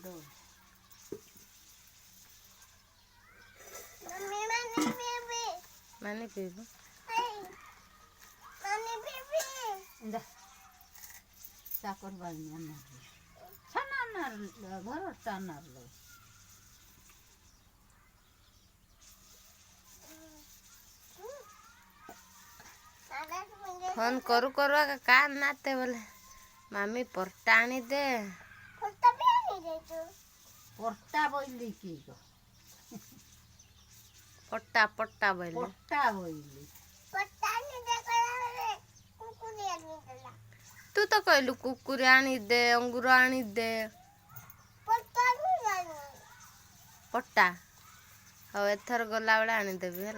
दो मैंने पीबू इंदा साकर बानी अन्नर छाना अन्नर घर अन्नर लो फोन करू करू का नाते बोले मामी परटा आनी दे पोट्टा बोली की गो पट्टा पट्टा बोले पोट्टा बोली तू तो कहलु कुकुरे आनी दे अंगूर आनी दे पट्टा हाँ एथर गला बेला आनी देबी है।